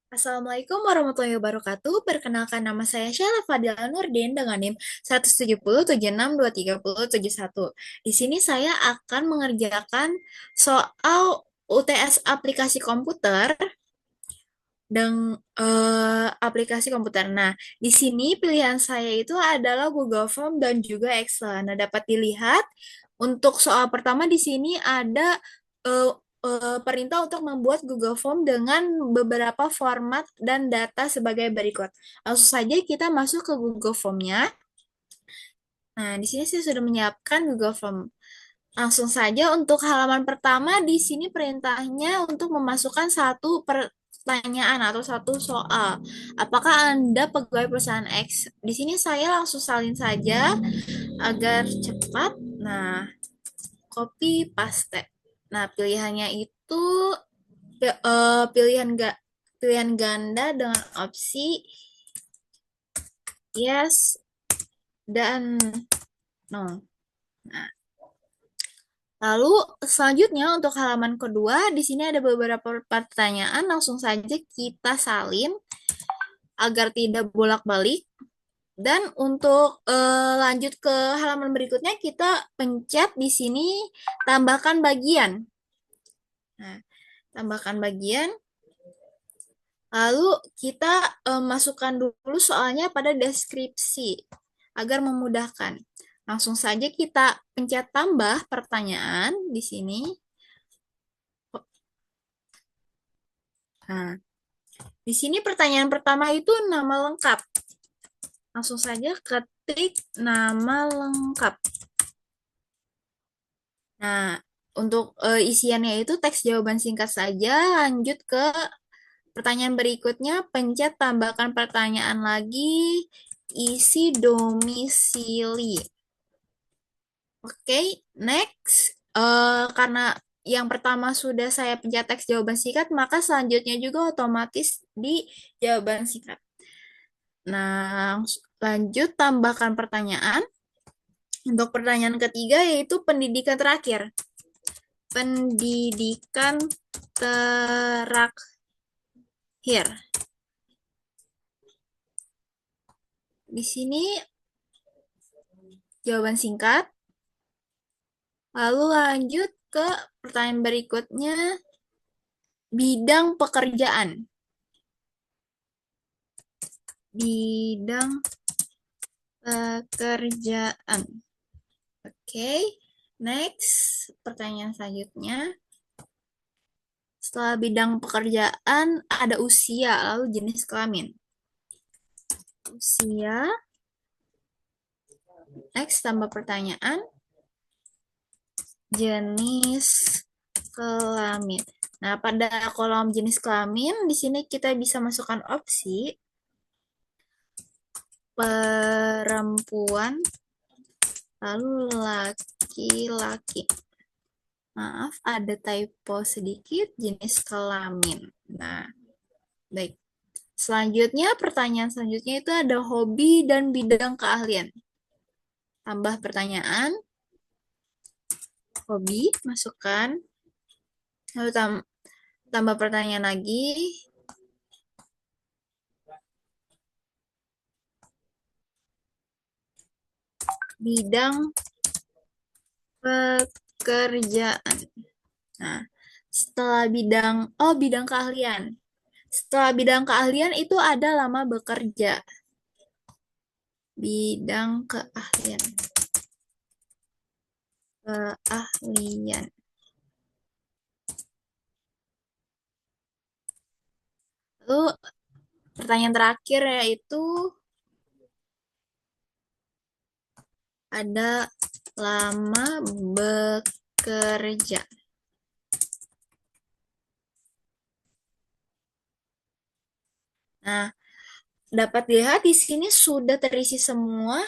Assalamualaikum warahmatullahi wabarakatuh. Perkenalkan nama saya Syara Fadila Nurdin dengan NIM 170762371. Di sini saya akan mengerjakan soal UTS aplikasi komputer dan aplikasi komputer. Nah, di sini pilihan saya itu adalah Google Form dan juga Excel. Nah, dapat dilihat untuk soal pertama di sini ada eh, perintah untuk membuat Google Form dengan beberapa format dan data sebagai berikut. Langsung saja kita masuk ke Google Form-nya. Nah, di sini saya sudah menyiapkan Google Form. Langsung saja untuk halaman pertama di sini perintahnya untuk memasukkan satu pertanyaan atau satu soal. Apakah Anda pegawai perusahaan X? Di sini saya langsung salin saja agar cepat. Nah, copy paste. Nah, pilihannya itu pilihan pilihan ganda dengan opsi yes dan no. Nah, lalu selanjutnya untuk halaman kedua, di sini ada beberapa pertanyaan, langsung saja kita salin agar tidak bolak-balik. Dan untuk lanjut ke halaman berikutnya, kita pencet di sini tambahkan bagian. Nah, tambahkan bagian, lalu kita masukkan dulu soalnya pada deskripsi agar memudahkan. Langsung saja kita pencet tambah pertanyaan di sini. Nah, di sini pertanyaan pertama itu nama lengkap. Langsung saja ketik nama lengkap. Nah, untuk isiannya itu teks jawaban singkat saja. Lanjut ke pertanyaan berikutnya, pencet tambahkan pertanyaan lagi, isi domisili. Oke, next. Karena yang pertama sudah saya pencet teks jawaban singkat, maka selanjutnya juga otomatis di jawaban singkat. Nah, lanjut tambahkan pertanyaan. Untuk pertanyaan ketiga yaitu pendidikan terakhir. Pendidikan terakhir. Di sini jawaban singkat. Lalu lanjut ke pertanyaan berikutnya, bidang pekerjaan. Bidang pekerjaan. Oke, next. Pertanyaan selanjutnya. Setelah bidang pekerjaan, ada usia, lalu jenis kelamin. Usia. Next, tambah pertanyaan. Jenis kelamin. Nah, pada kolom jenis kelamin, di sini kita bisa masukkan opsi perempuan, lalu laki-laki. Maaf, ada typo sedikit, jenis kelamin. Nah, baik. Selanjutnya, pertanyaan selanjutnya itu ada hobi dan bidang keahlian. Tambah pertanyaan, hobi, masukkan. Lalu tambah pertanyaan lagi, bidang pekerjaan. Nah, setelah bidang keahlian. Setelah bidang keahlian itu ada lama bekerja. Bidang keahlian. Keahlian. Lalu pertanyaan terakhir yaitu ada lama bekerja. Nah, dapat dilihat di sini sudah terisi semua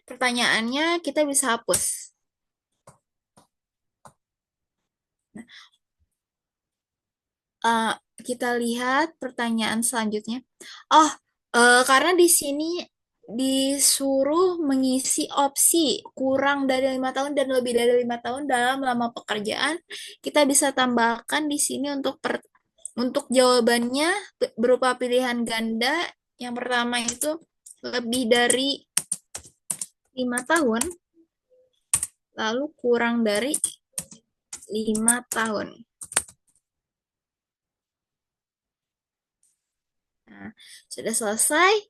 pertanyaannya, kita bisa hapus. Nah, uh, kita lihat pertanyaan selanjutnya. Oh, karena di sini disuruh mengisi opsi kurang dari 5 tahun dan lebih dari 5 tahun dalam lama pekerjaan, kita bisa tambahkan di sini Untuk jawabannya berupa pilihan ganda, yang pertama itu lebih dari 5 tahun, lalu kurang dari 5 tahun. Nah, sudah selesai.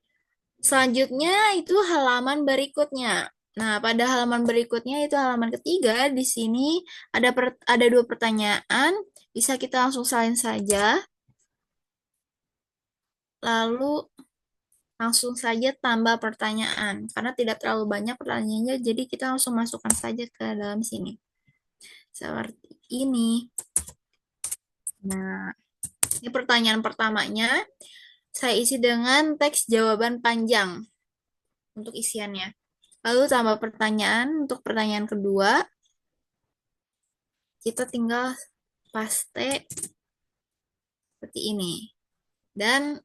Selanjutnya itu halaman berikutnya. Nah, pada halaman berikutnya itu halaman ketiga, di sini ada dua pertanyaan, bisa kita langsung salin saja. Lalu langsung saja tambah pertanyaan, karena tidak terlalu banyak pertanyaannya, jadi kita langsung masukkan saja ke dalam sini. Seperti ini. Nah, ini pertanyaan pertamanya. Saya isi dengan teks jawaban panjang untuk isiannya. Lalu tambah pertanyaan untuk pertanyaan kedua. Kita tinggal paste seperti ini. Dan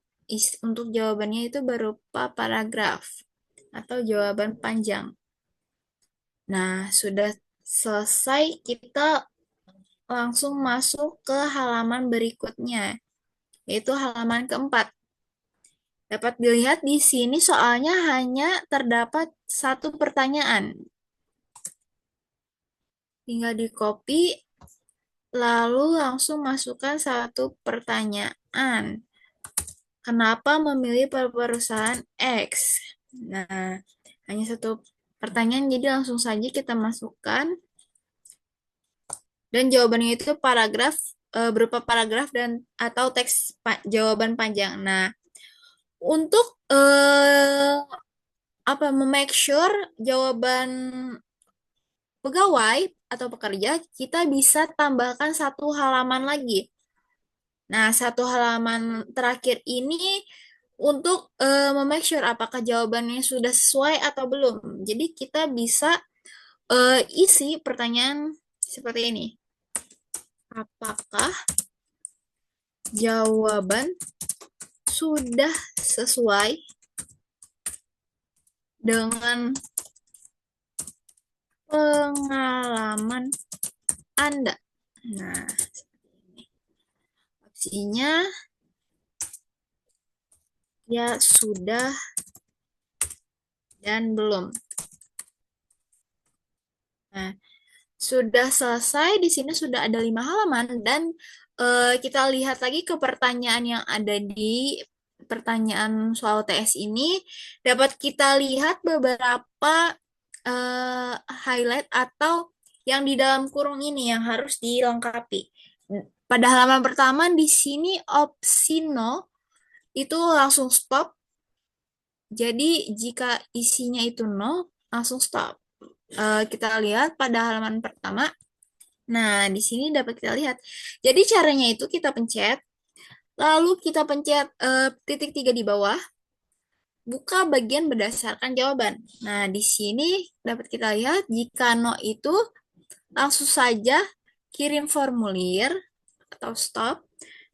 untuk jawabannya itu berupa paragraf atau jawaban panjang. Nah, sudah selesai, kita langsung masuk ke halaman berikutnya, yaitu halaman keempat. Dapat dilihat di sini soalnya hanya terdapat satu pertanyaan. Tinggal di copy, lalu langsung masukkan satu pertanyaan. Kenapa memilih perusahaan X? Nah, hanya satu pertanyaan, jadi langsung saja kita masukkan. Dan jawabannya itu berupa paragraf dan atau teks jawaban panjang. Nah, untuk make sure jawaban pegawai atau pekerja, kita bisa tambahkan satu halaman lagi. Nah, satu halaman terakhir ini untuk make sure apakah jawabannya sudah sesuai atau belum. Jadi kita bisa isi pertanyaan seperti ini. Apakah jawaban sudah sesuai dengan pengalaman Anda? Nah, opsinya ya sudah dan belum. Nah, sudah selesai, di sini sudah ada 5 halaman dan kita lihat lagi ke pertanyaan yang ada di pertanyaan soal TS ini, dapat kita lihat beberapa highlight atau yang di dalam kurung ini yang harus dilengkapi. Pada halaman pertama di sini opsi no itu langsung stop. Jadi jika isinya itu no, langsung stop. Kita lihat pada halaman pertama. Nah, di sini dapat kita lihat. Jadi caranya itu kita pencet, lalu kita pencet titik 3 di bawah, buka bagian berdasarkan jawaban. Nah, di sini dapat kita lihat jika no itu langsung saja kirim formulir atau stop.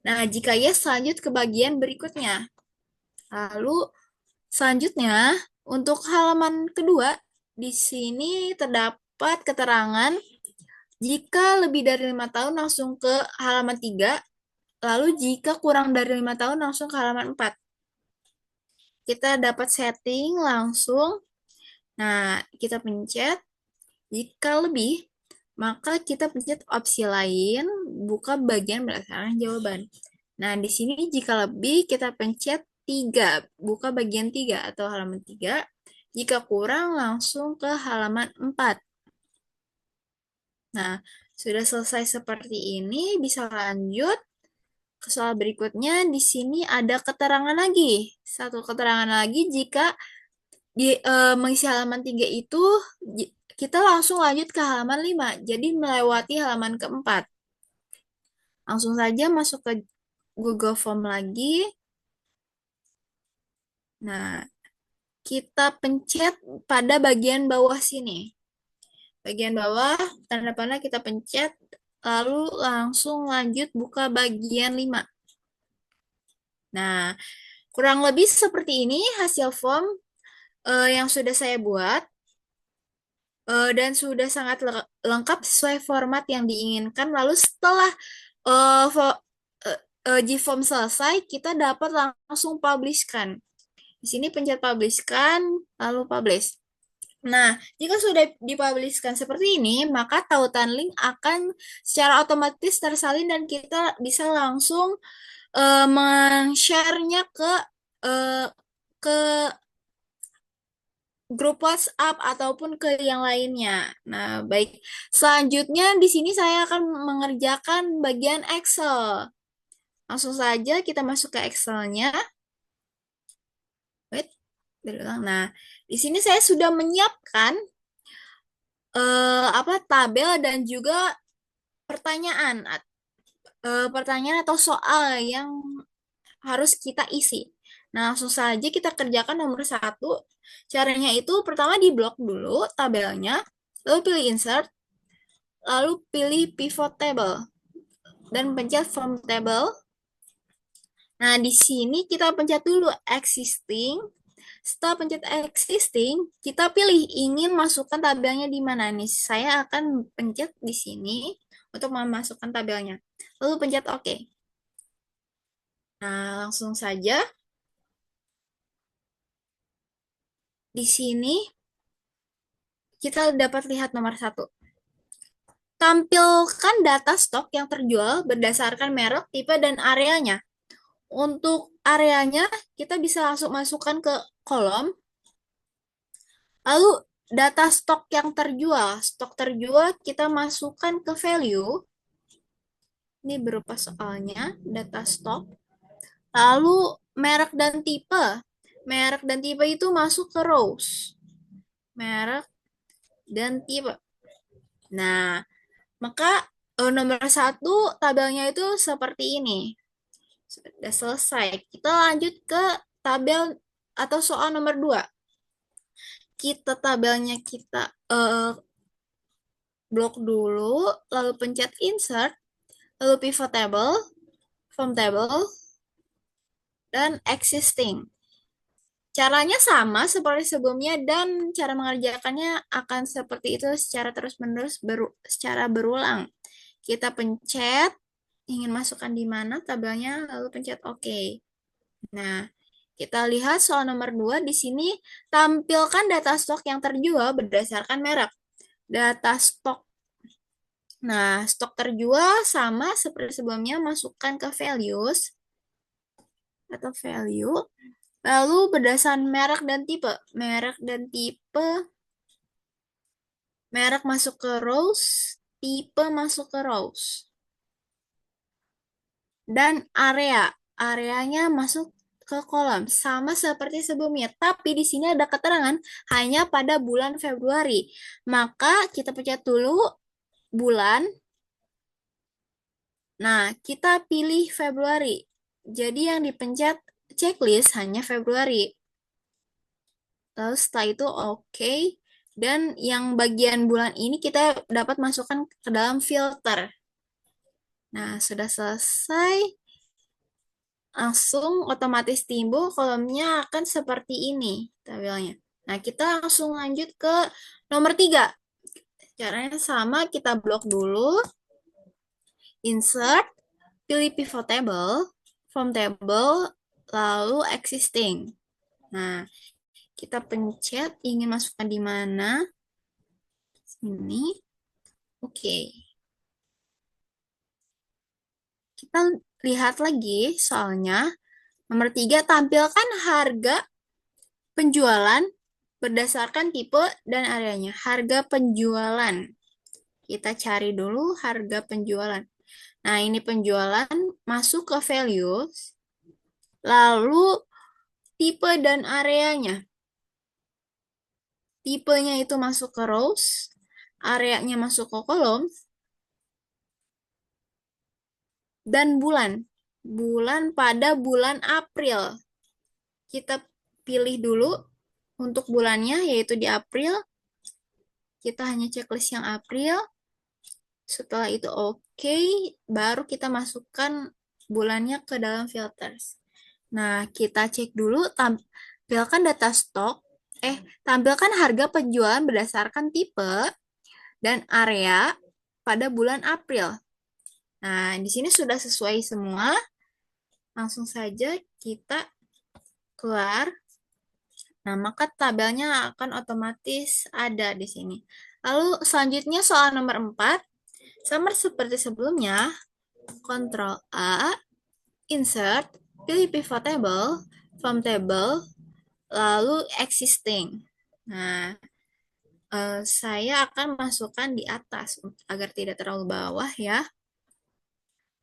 Nah, jika yes lanjut ke bagian berikutnya. Lalu selanjutnya untuk halaman kedua di sini terdapat keterangan jika lebih dari 5 tahun langsung ke halaman 3, lalu jika kurang dari 5 tahun langsung ke halaman 4. Kita dapat setting langsung. Nah, kita pencet. Jika lebih, maka kita pencet opsi lain, buka bagian berdasarkan jawaban. Nah, di sini jika lebih, kita pencet 3, buka bagian 3 atau halaman 3. Jika kurang, langsung ke halaman 4. Nah, sudah selesai seperti ini, bisa lanjut ke soal berikutnya. Di sini ada keterangan lagi. Satu keterangan lagi jika mengisi halaman 3 itu kita langsung lanjut ke halaman 5. Jadi melewati halaman keempat. Langsung saja masuk ke Google Form lagi. Nah, kita pencet pada bagian bawah sini. Bagian bawah, tanda panah kita pencet, lalu langsung lanjut buka bagian 5. Nah, kurang lebih seperti ini hasil form yang sudah saya buat. Dan sudah sangat lengkap sesuai format yang diinginkan. Lalu setelah JForm selesai, kita dapat langsung publishkan. Di sini pencet publishkan, lalu publish. Nah, jika sudah dipublishkan seperti ini, maka tautan link akan secara otomatis tersalin dan kita bisa langsung men-share-nya eh, ke grup WhatsApp ataupun ke yang lainnya. Nah, baik. Selanjutnya di sini saya akan mengerjakan bagian Excel. Langsung saja kita masuk ke Excel-nya. Wait, berulang. Nah, di sini saya sudah menyiapkan tabel dan juga pertanyaan pertanyaan atau soal yang harus kita isi. Nah, langsung saja kita kerjakan nomor satu. Caranya itu pertama di blok dulu tabelnya, lalu pilih insert, lalu pilih pivot table, dan pencet from table. Nah, di sini kita pencet dulu existing. Setelah pencet existing, kita pilih ingin masukkan tabelnya di mana nih. Saya akan pencet di sini untuk memasukkan tabelnya. Lalu pencet OK. Nah, langsung saja di sini kita dapat lihat nomor satu. Tampilkan data stok yang terjual berdasarkan merek, tipe, dan areanya. Untuk areanya, kita bisa langsung masukkan ke kolom. Lalu, data stok yang terjual. Stok terjual kita masukkan ke value. Ini berupa soalnya, data stok. Lalu, merek dan tipe. Merek dan tipe itu masuk ke rows. Merek dan tipe. Nah, maka nomor satu tabelnya itu seperti ini. Sudah selesai. Kita lanjut ke tabel atau soal nomor 2. Kita tabelnya kita blok dulu, lalu pencet insert, lalu pivot table, from table, dan existing. Caranya sama seperti sebelumnya dan cara mengerjakannya akan seperti itu secara terus-menerus secara berulang. Kita pencet ingin masukkan di mana tabelnya, lalu pencet OK. Nah, kita lihat soal nomor 2 di sini tampilkan data stok yang terjual berdasarkan merek. Data stok. Nah, stok terjual sama seperti sebelumnya, masukkan ke values atau value. Lalu berdasarkan merek dan tipe. Merek dan tipe. Merek masuk ke rows, tipe masuk ke rows. Dan area. Areanya masuk ke kolom sama seperti sebelumnya, tapi di sini ada keterangan hanya pada bulan Februari. Maka kita pencet dulu bulan. Nah, kita pilih Februari. Jadi yang dipencet checklist hanya Februari. Lalu setelah itu OK. Dan yang bagian bulan ini kita dapat masukkan ke dalam filter. Nah, sudah selesai. Langsung otomatis timbul kolomnya akan seperti ini tabelnya. Nah, kita langsung lanjut ke nomor 3. Caranya sama, kita blok dulu. Insert, pilih pivot table, from table, lalu existing. Nah, kita pencet ingin masukkan di mana. Sini. Oke. Kita lihat lagi soalnya. Nomor 3, tampilkan harga penjualan berdasarkan tipe dan areanya. Harga penjualan. Kita cari dulu harga penjualan. Nah, ini penjualan masuk ke values. Lalu tipe dan areanya. Tipenya itu masuk ke rows. Areanya masuk ke kolom. Dan bulan. Bulan pada bulan April. Kita pilih dulu untuk bulannya, yaitu di April. Kita hanya checklist yang April. Setelah itu OK, baru kita masukkan bulannya ke dalam filters. Nah, kita cek dulu, tampilkan data stok, tampilkan harga penjualan berdasarkan tipe dan area pada bulan April. Nah, di sini sudah sesuai semua. Langsung saja kita keluar. Nah, maka tabelnya akan otomatis ada di sini. Lalu selanjutnya soal nomor 4, sama seperti sebelumnya, Ctrl A, Insert, pilih pivot table, from table, lalu existing. Nah, saya akan masukkan di atas agar tidak terlalu bawah ya.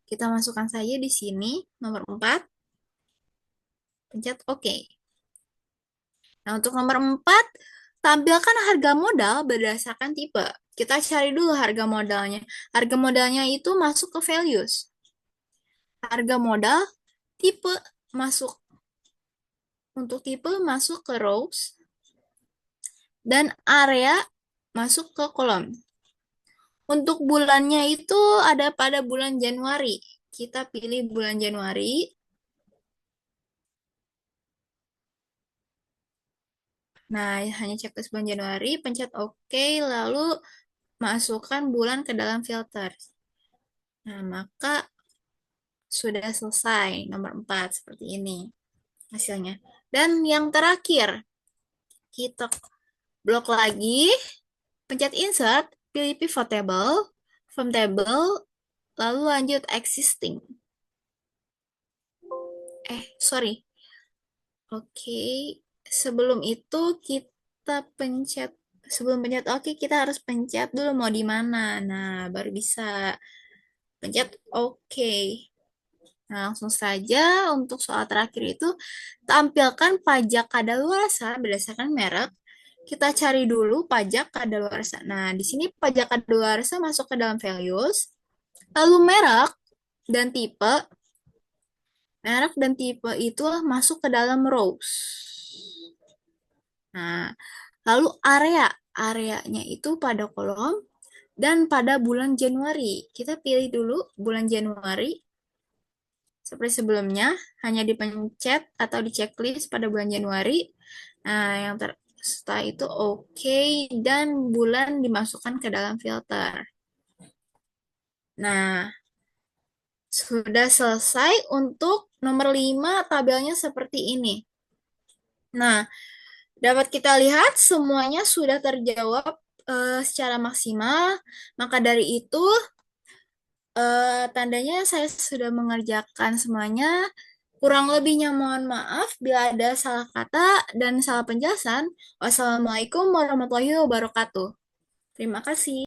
Kita masukkan saja di sini, nomor 4, pencet OK. Nah, untuk nomor 4, tampilkan harga modal berdasarkan tipe. Kita cari dulu harga modalnya. Harga modalnya itu masuk ke values. Harga modal, tipe masuk. Untuk tipe masuk ke rows. Dan area masuk ke kolom. Untuk bulannya itu ada pada bulan Januari. Kita pilih bulan Januari. Nah, hanya checklist bulan Januari, pencet OK, lalu masukkan bulan ke dalam filter. Nah, maka sudah selesai nomor 4 seperti ini hasilnya. Dan yang terakhir, kita blok lagi, pencet insert, pilih pivot table, from table, lalu lanjut existing. Sorry. Oke, sebelum itu kita pencet, sebelum pencet oke, kita harus pencet dulu mau di mana. Nah, baru bisa pencet oke. Nah, langsung saja untuk soal terakhir itu, tampilkan pajak kadaluarsa berdasarkan merek. Kita cari dulu pajak kadaluarsa. Nah, di sini pajak kadaluarsa masuk ke dalam values, lalu merek dan tipe. Merek dan tipe itu masuk ke dalam rows. Nah, lalu area. Areanya itu pada kolom dan pada bulan Januari. Kita pilih dulu bulan Januari. Seperti sebelumnya, hanya dipencet atau di checklist pada bulan Januari. Nah, setelah itu OK dan bulan dimasukkan ke dalam filter. Nah, sudah selesai untuk nomor 5 tabelnya seperti ini. Nah, dapat kita lihat semuanya sudah terjawab secara maksimal. Maka dari itu, tandanya saya sudah mengerjakan semuanya. Kurang lebihnya mohon maaf bila ada salah kata dan salah penjelasan. Wassalamualaikum warahmatullahi wabarakatuh. Terima kasih.